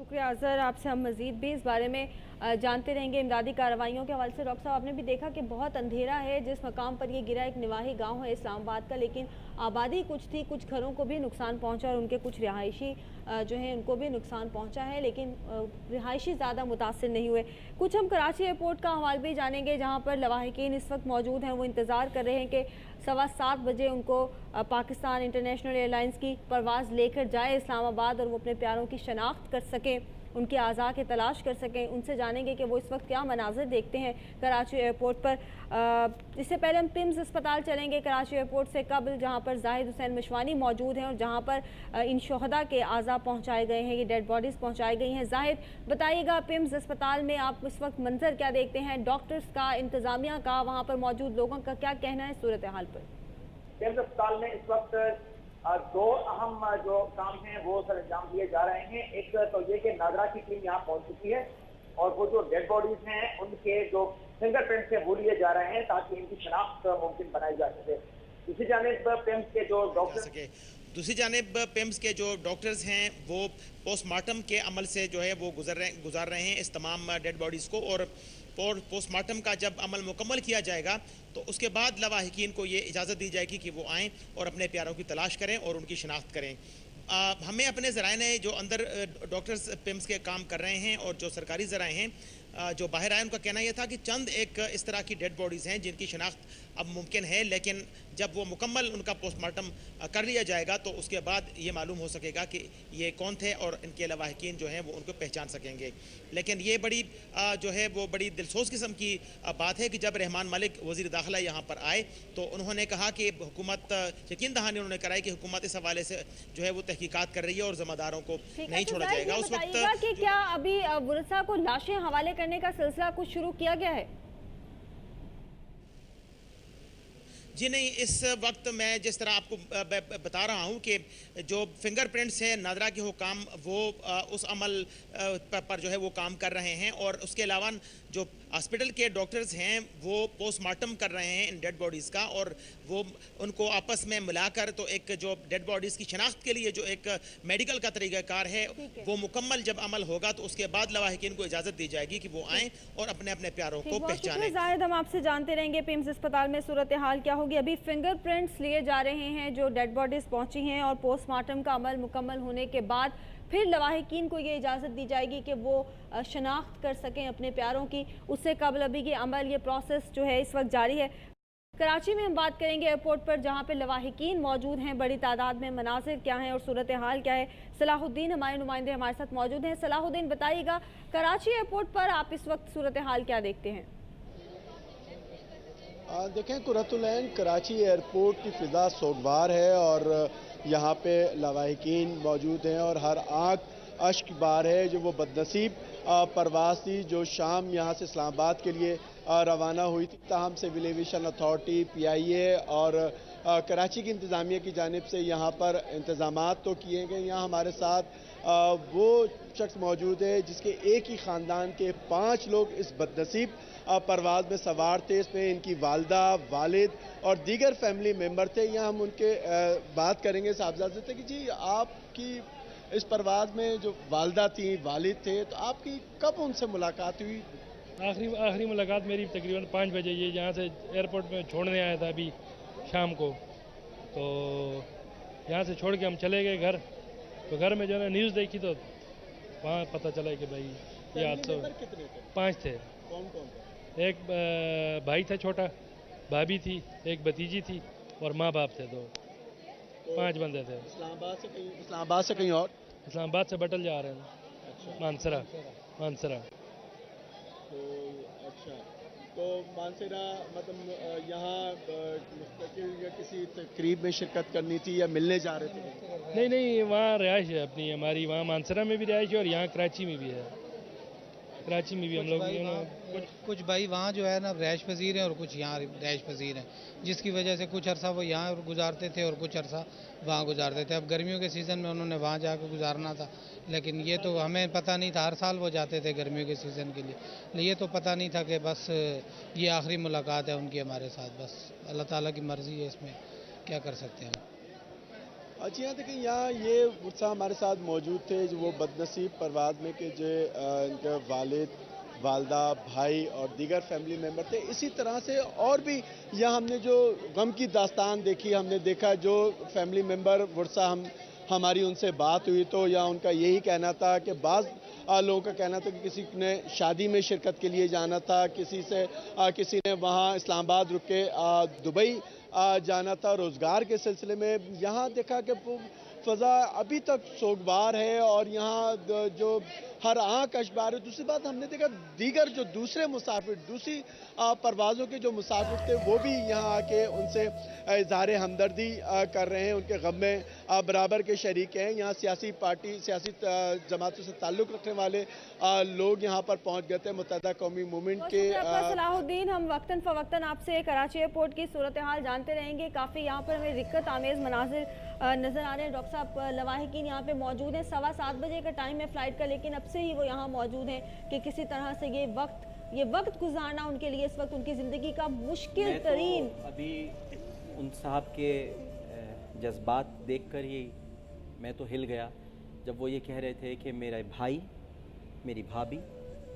शुक्रिया अजहर, आपसे हम मज़ीद भी इस बारे में जानते रहेंगे। इमदादी कार्रवाइयों के हवाले से डॉक्टर साहब, आपने भी देखा कि बहुत अंधेरा है जिस मकाम पर ये गिरा, एक निवाही गांव है इस्लामाबाद का, लेकिन आबादी कुछ थी, कुछ घरों को भी नुकसान पहुंचा और उनके कुछ रिहायशी जो हैं उनको भी नुकसान पहुंचा है, लेकिन रिहायशी ज़्यादा मुतासर नहीं हुए। कुछ हम कराची एयरपोर्ट का हवाल भी जानेंगे जहाँ पर लवाहिकीन इस वक्त मौजूद हैं। वो इंतज़ार कर रहे हैं कि 7:15 बजे उनको पाकिस्तान इंटरनेशनल एयरलाइंस की परवाज़ लेकर जाए इस्लामाबाद और वो अपने प्यारों की शनाख्त कर सकें, उनके आज़ा की तलाश कर सकें। उनसे जानेंगे कि वो इस वक्त क्या मनाज़र देखते हैं कराची एयरपोर्ट पर। इससे पहले हम पिम्स अस्पताल चलेंगे कराची एयरपोर्ट से कबल, जहाँ पर जाहिद हुसैन मशवानी मौजूद हैं और जहाँ पर इन शोहदा के आज़ा पहुँचाए गए हैं, ये डेड बॉडीज़ पहुँचाई गई हैं। जाहिद, बताइएगा पिम्स अस्पताल में आप इस वक्त मंजर क्या देखते हैं, डॉक्टर्स का, इंतज़ामिया का, वहाँ पर मौजूद लोगों का क्या कहना है सूरत हाल पर? पिम्स अस्पताल में इस वक्त दो अहम जो काम हैं वो सर अंजाम दिए जा रहे हैं। एक तो ये कि नादरा की टीम यहाँ पहुंच चुकी है और वो जो डेड बॉडीज हैं उनके जो फिंगरप्रिंट्स हैं वो लिए जा रहे हैं ताकि इनकी शनाख्त मुमकिन बनाई जा सके। दूसरी जानिब पिम्स के जो डॉक्टर्स हैं वो पोस्टमार्टम के अमल से जो है वो गुजार रहे हैं इस तमाम डेड बॉडीज़ को, और पोस्टमार्टम का जब अमल मुकम्मल किया जाएगा तो उसके बाद लवाहिकीन को ये इजाज़त दी जाएगी कि वो आएँ और अपने प्यारों की तलाश करें और उनकी शनाख्त करें। हमें अपने ज़राए ने जो अंदर डॉक्टर्स पिम्स के काम कर रहे हैं और जो सरकारी ज़राए हैं जो बाहर आए, उनका कहना यह था कि चंद एक इस तरह की डेड बॉडीज़ हैं जिनकी शनाख्त अब मुमकिन है, लेकिन जब वो मुकम्मल उनका पोस्टमार्टम कर लिया जाएगा तो उसके बाद ये मालूम हो सकेगा कि ये कौन थे और इनके लवाहिकीन जो हैं वो उनको पहचान सकेंगे। लेकिन ये बड़ी जो है वो बड़ी दिलसोज किस्म की बात है कि जब रहमान मलिक वज़ीर दाखिला यहाँ पर आए तो उन्होंने कहा कि हुकूमत, यकीन दहानी उन्होंने कराई कि हुकूमत इस हवाले से जो है वो तहकीकात कर रही है और ज़िम्मेदारों को नहीं छोड़ा जाएगा। उस वक्त कि क्या अभी वरसा को लाशें हवाले करने का सिलसिला कुछ शुरू किया गया है? जी नहीं, इस वक्त मैं जिस तरह आपको बता रहा हूँ कि जो फिंगरप्रिंट्स हैं नादरा के हुकाम वो उस अमल पर जो है वो काम कर रहे हैं, और उसके अलावा जो हॉस्पिटल के डॉक्टर्स हैं वो पोस्टमार्टम कर रहे हैं इन डेड बॉडीज़ का, और वो उनको आपस में मिलाकर तो एक जो डेड बॉडीज़ की शनाख्त के लिए जो एक मेडिकल का तरीक़ाकार है वो मुकम्मल जब अमल होगा तो उसके बाद लवाहिकीन को इजाज़त दी जाएगी कि वो आएँ और अपने अपने प्यारों को पहचानें। जाहिद, हम आपसे जानते रहेंगे पिम्स अस्पताल में सूरत हाल क्या होगी। अभी फिंगरप्रिंट्स लिए जा रहे हैं जो डेड बॉडीज़ पहुंची हैं और पोस्टमार्टम का अमल मुकम्मल होने के बाद फिर लवाहिकीन को ये इजाज़त दी जाएगी कि वो शनाख्त कर सकें अपने प्यारों की। उससे कबल अभी ये अमल, ये प्रोसेस जो है इस वक्त जारी है। कराची में हम बात करेंगे एयरपोर्ट पर जहाँ पे लवाहिकीन मौजूद हैं बड़ी तादाद में, मनाजिर क्या हैं और सूरत हाल क्या है। सलाहुद्दीन हमारे नुमाइंदे हमारे साथ मौजूद हैं। सलाहुद्दीन, बताइएगा कराची एयरपोर्ट पर आप इस वक्त सूरत हाल क्या देखते हैं? देखें, कुर्रतुल-ऐन कराची एयरपोर्ट की फ़िज़ा सोगवार है और यहाँ पे लवाहिकीन मौजूद हैं और हर आँख अश्क बार है। जो वो बदनसीब परवाज़ थी जो शाम यहाँ से इस्लामाबाद के लिए रवाना हुई थी, ताहम सिविल एविएशन अथॉरिटी, PIA और कराची की इंतज़ामिया की जानिब से यहाँ पर इंतज़ामात तो किए गए। यहाँ हमारे साथ वो शख्स मौजूद है जिसके एक ही ख़ानदान के 5 लोग इस बदनसीब परवाज़ में सवार थे। इसमें इनकी वालदा, वालिद और दीगर फैमिली मेम्बर थे। यहाँ हम उनके बात करेंगे साहबजादे से कि जी आपकी इस परवाज़ में जो वालदा थी, वालिद थे, तो आपकी कब उनसे मुलाकात हुई? आखिरी मुलाकात मेरी तकरीबन 5 बजे, ये यहाँ से एयरपोर्ट में छोड़ने आया था अभी शाम को, तो यहाँ से छोड़ के हम चले गए घर। तो घर में जो है न्यूज़ देखी तो वहाँ पता चला कि भाई ये हादसा। 5 थे। कौन कौन? एक भाई था छोटा, भाभी थी, एक भतीजी थी और माँ बाप थे। तो 5 बंदे थे। इस्लामाबाद से कहीं और? इस्लामाबाद से बटल जा रहे थे। अच्छा। मानसरा। तो अच्छा, तो मानसरा मतलब यहाँ मुस्तकिल या किसी तकरीब में शिरकत करनी थी या मिलने जा रहे थे? नहीं, वहाँ रिहाइश है अपनी हमारी, वहाँ मानसरा में भी रिहाइश है और यहाँ कराची में भी है। कराची में भी हम लोग कुछ भाई वहाँ जो है ना रैश पजीर हैं और कुछ यहाँ रैश पजीर हैं, जिसकी वजह से कुछ अरसा वो यहाँ गुजारते थे और कुछ अरसा वहाँ गुजारते थे। अब गर्मियों के सीज़न में उन्होंने वहाँ जाकर गुजारना था, लेकिन ये तो हमें पता नहीं था। हर साल वो जाते थे गर्मियों के सीज़न के लिए, ये तो पता नहीं था कि बस ये आखिरी मुलाकात है उनकी हमारे साथ। बस अल्लाह ताला की मर्ज़ी है, इसमें क्या कर सकते हैं हम। जी हाँ, देखिए यहाँ ये गुस्सा हमारे साथ मौजूद थे जो वो बदनसीब परवाज़ में कि जो इनके वालिद, वालदा, भाई और दीगर फैमिली मेम्बर थे। इसी तरह से और भी यहाँ हमने जो गम की दास्तान देखी, हमने देखा जो फैमिली मेम्बर वर्षा हमारी उनसे बात हुई तो यहाँ उनका यही कहना था कि बाज़ लोगों का कहना था कि किसी ने शादी में शिरकत के लिए जाना था, किसी ने वहाँ इस्लामाबाद रुक के दुबई जाना था रोज़गार के सिलसिले में। यहाँ देखा कि फ़ज़ा अभी तक सोगवार है और यहाँ जो हर आँख अशबार है। दूसरी बात हमने देखा दीगर जो दूसरे मुसाफिर दूसरी परवाज़ों के जो मुसाफिर थे वो भी यहाँ आके उनसे इज़हार हमदर्दी कर रहे हैं, उनके गम में बराबर के शरीक हैं। यहाँ सियासी जमातों से ताल्लुक़ रखने वाले लोग यहाँ पर पहुँच गए थे। मुत्तहदा कौमी मूवमेंट के सलाहुद्दीन, हम वक्तन फ़वक्तन आपसे कराची एयरपोर्ट की सूरत हाल जानते रहेंगे। काफ़ी यहाँ पर हमें दिक्कत आमेज़ मनाजिर नज़र आ रहे हैं। डॉक्टर साहब, लवाहिकीन यहाँ पे मौजूद हैं। 7:15 बजे का टाइम है फ़्लाइट का, लेकिन अब से ही वो यहाँ मौजूद हैं कि किसी तरह से ये वक्त गुजारना उनके लिए इस वक्त उनकी ज़िंदगी का मुश्किल तरीन। अभी उन साहब के जज्बात देखकर ही मैं तो हिल गया जब वो ये कह रहे थे कि मेरा भाई, मेरी भाभी,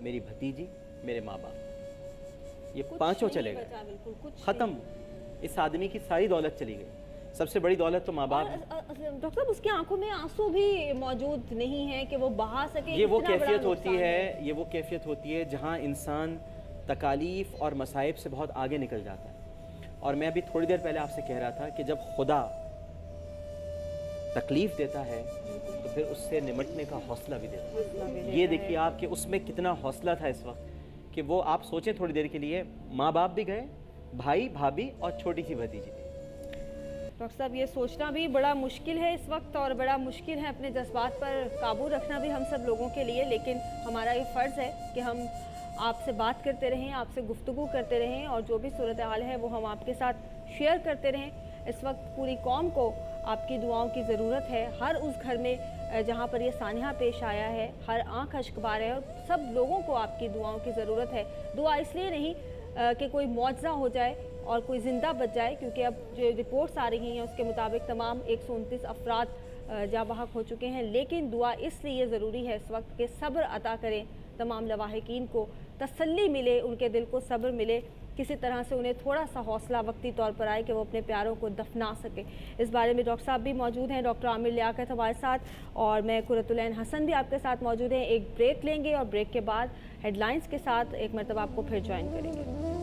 मेरी भतीजी, मेरे माँ बाप, ये पांचों चले गए, ख़त्म। इस आदमी की सारी दौलत चली गई। सबसे बड़ी दौलत तो माँ बाप। डॉक्टर साहब, उसकी आंखों में आंसू भी मौजूद नहीं है कि वो बहा सके। ये वो कैफियत होती है जहाँ इंसान तकालीफ और मसाइब से बहुत आगे निकल जाता है। और मैं अभी थोड़ी देर पहले आपसे कह रहा था कि जब खुदा तकलीफ देता है तो फिर उससे निमटने का हौसला भी देता है। ये देखिए आप कि उसमें कितना हौसला था इस वक्त कि वो, आप सोचें थोड़ी देर के लिए, माँ बाप भी गए, भाई भाभी और छोटी सी भतीजी। डॉक्टर साहब, ये सोचना भी बड़ा मुश्किल है इस वक्त, और बड़ा मुश्किल है अपने जज्बात पर काबू रखना भी हम सब लोगों के लिए। लेकिन हमारा ये फ़र्ज़ है कि हम आपसे बात करते रहें, आपसे गुफ्तगू करते रहें, और जो भी सूरत हाल है वो हम आपके साथ शेयर करते रहें। इस वक्त पूरी कौम को आपकी दुआओं की ज़रूरत है। हर उस घर में जहाँ पर ये सानिया पेश आया है, हर आँख अश्कबार है, और सब लोगों को आपकी दुआओं की ज़रूरत है। दुआ इसलिए नहीं कि कोई मुआवजा हो जाए और कोई ज़िंदा बच जाए, क्योंकि अब जो रिपोर्ट्स आ रही हैं उसके मुताबिक तमाम 129 अफराद जाँ बहक हो चुके हैं। लेकिन दुआ इसलिए ज़रूरी है इस वक्त कि सब्र अता करें तमाम लवाहिकीन को, तसल्ली मिले, उनके दिल को सब्र मिले, किसी तरह से उन्हें थोड़ा सा हौसला वक्ती तौर पर आए कि वो अपने प्यारों को दफना सके। इस बारे में डॉक्टर साहब भी मौजूद हैं, डॉक्टर आमिर लियाकत हमारे साथ, और मैं कुरतुलैन हसन भी आपके साथ मौजूद हैं। एक ब्रेक लेंगे और ब्रेक के बाद हेडलाइंस के साथ एक मरतबा आपको फिर ज्वाइन करेंगे।